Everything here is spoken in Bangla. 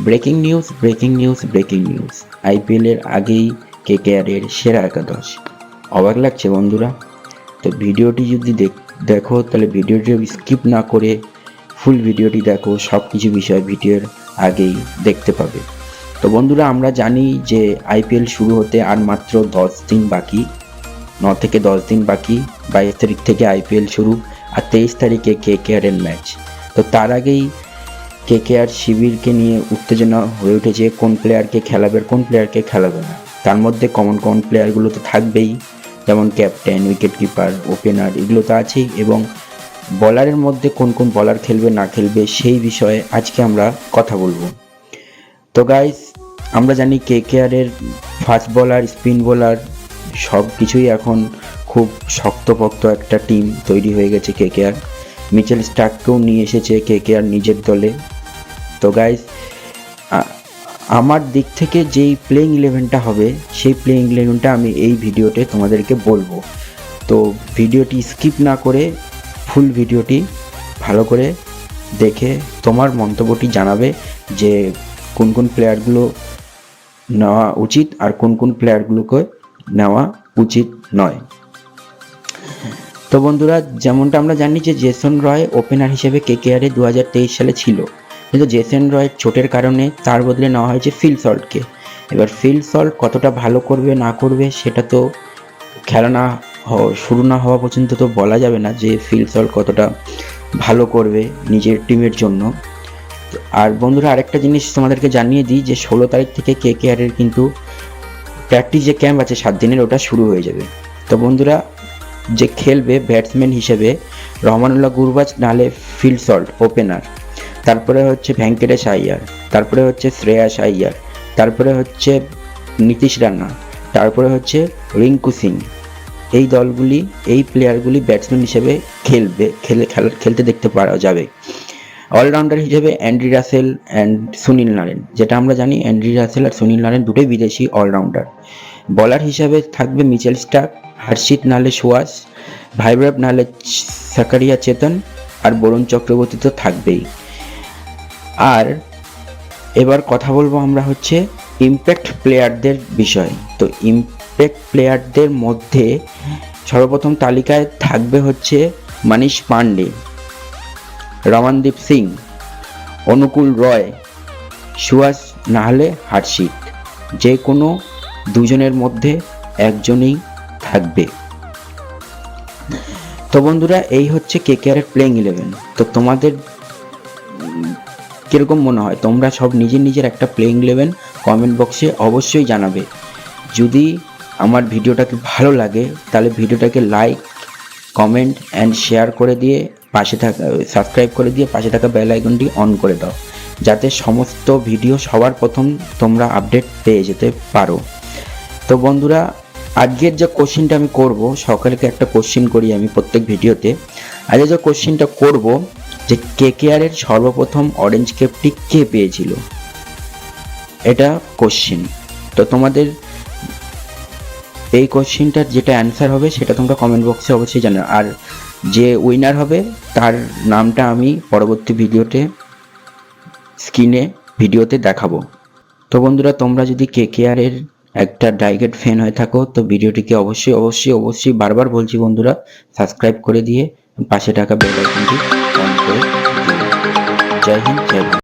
ব্রেকিং নিউজ আইপিএলের আগেই কেকেআরের সেরা একাদশ। অবাক লাগছে বন্ধুরা? তো ভিডিওটি যদি দেখো তাহলে ভিডিওটি স্কিপ না করে ফুল ভিডিওটি দেখো, সব কিছু বিষয় ভিডিওর আগেই দেখতে পাবে। তো বন্ধুরা, আমরা জানি যে আইপিএল শুরু হতে আর মাত্র 10 দিন বাকি, 9 থেকে 10 দিন বাকি। 22 তারিখ থেকে আইপিএল শুরু আর 23 তারিখে কেকেআরের ম্যাচ। তো তার আগেই কেকেআর শিবিরকে নিয়ে উত্তেজনা হয়ে উঠেছে, কোন প্লেয়ারকে খেলাবে কোন প্লেয়ারকে খেলাবে না। তার মধ্যে কমন প্লেয়ারগুলো তো থাকবেই, যেমন ক্যাপ্টেন, উইকেট কিপার, ওপেনার, এগুলো তো আছেই। এবং বলারের মধ্যে কোন কোন বলার খেলবে না খেলবে সেই বিষয়ে আজকে আমরা কথা বলবো। তো গাইস, আমরা জানি কেকেআরের ফাস্ট বোলার, স্পিন বোলার সব কিছুই এখন খুব শক্তপোক্ত একটা টিম তৈরি হয়ে গেছে কেকেআর। মিচেল স্টার্ককেও নিয়ে এসেছে কেকেআর নিজের দলে। তো গাইস, আমার দিক থেকে যেই প্লেইং 11টা হবে সেই প্লেইং 11টা আমি এই ভিডিওতে তোমাদেরকে বলবো। তো ভিডিওটি স্কিপ না করে ফুল ভিডিওটি ভালো করে দেখে তোমার মন্তব্যটি জানাবে যে কোন কোন প্লেয়ারগুলো নেওয়া উচিত আর কোন কোন প্লেয়ারগুলোকে নেওয়া উচিত নয়। তো বন্ধুরা, যেমনটা আমরা জানি যে জেসন রয় ওপেনার হিসেবে কেকেআরে 2023 সালে ছিল, কিন্তু জেসন রয়ের চোটের কারণে তার বদলে নেওয়া হয়েছে ফিল সল্টকে। এবার ফিল সল্ট কতটা ভালো করবে না করবে সেটা তো খেলা না শুরু না হওয়া পর্যন্ত তো বলা যাবে না যে ফিল সল্ট কতটা ভালো করবে নিজের টিমের জন্য। আর বন্ধুরা, আরেকটা জিনিস তোমাদেরকে জানিয়ে দিই যে 16 তারিখ থেকে কেকেআরের কিন্তু প্র্যাকটিস যে ক্যাম্প আছে 7 দিনের, ওটা শুরু হয়ে যাবে। তো বন্ধুরা, যে খেলবে ব্যাটসম্যান হিসেবে রহমানুল্লাহ গুরবাজ, নাহলে ফিল সল্ট ওপেনার, তারপরে হচ্ছে ভেঙ্কটেশ আইয়ার, তারপরে হচ্ছে শ্রেয়াস আইয়ার, তারপরে হচ্ছে নীতিশ রানা, তারপরে হচ্ছে রিঙ্কু সিং। এই দলগুলি, এই প্লেয়ারগুলি ব্যাটসম্যান হিসেবে খেলতে দেখতে পাওয়া যাবে। অলরাউন্ডার হিসেবে Andre Russell and Sunil Narine, যেটা আমরা জানি অ্যান্ড্রি রাসেল আর সুনীল নারেন দুটোই বিদেশি অলরাউন্ডার। বলার হিসাবে থাকবে মিচেল স্টার্ক, হর্ষিত নাহলে সুয়াস, ভাইব্রাভ নাহলে সাকারিয়া চেতন, আর বরুণ চক্রবর্তী তো থাকবেই। আর এবার কথা বলবো আমরা হচ্ছে ইম্প্যাক্ট প্লেয়ারদের বিষয়। তো ইম্প্যাক্ট প্লেয়ারদের মধ্যে সর্বপ্রথম তালিকায় থাকবে হচ্ছে মনীষ পান্ডে, রমনদীপ সিং, অনুকূল রয়, সুয়াস নাহলে হর্ষিত, যে কোনো দুজনের মধ্যে একজনই থাকবে। তো বন্ধুরা, এই হচ্ছে কেকেআরের প্লেইং 11। তো তোমাদের কিরকম মনে হয়? তোমরা সব নিজের একটা প্লেইং 11 কমেন্ট বক্সে অবশ্যই জানাবে। যদি আমার ভিডিওটাকে ভালো লাগে তাহলে ভিডিওটাকে লাইক, কমেন্ট অ্যান্ড শেয়ার করে দিয়ে সাবস্ক্রাইব করে দিয়ে পাশে থাকা বেল আইকনটি অন করে দাও, যাতে সমস্ত ভিডিও সবার প্রথম তোমরা আপডেট পেয়ে যেতে পারো। তো বন্ধুরা, আজকের যে কোশ্চেনটা আমি করব, সকালকে একটা কোশ্চেন করি আমি প্রত্যেক ভিডিওতে। আজকে যে কোশ্চেনটা করব যে কেকেআরের সর্বপ্রথম অরেঞ্জ ক্যাপটি কে পেয়েছিল, এটা কোশ্চেন। তো তোমাদের এই কোশ্চেনটার যেটা অ্যান্সার হবে সেটা তোমরা কমেন্ট বক্সে অবশ্যই জানাও। আর যে উইনার হবে তার নামটা আমি পরবর্তী ভিডিওতে দেখাবো। তো বন্ধুরা, তোমরা যদি কেকেআরের একটা ডাইগেট ফ্যান হয়ে থাকো তো ভিডিওটিকে অবশ্যই বারবার বলছি বন্ধুরা, সাবস্ক্রাইব করে দিয়ে পাশে থাকা বেল আইকনটি অন করে দিও। জয় হিন্দ, জয় ভারত।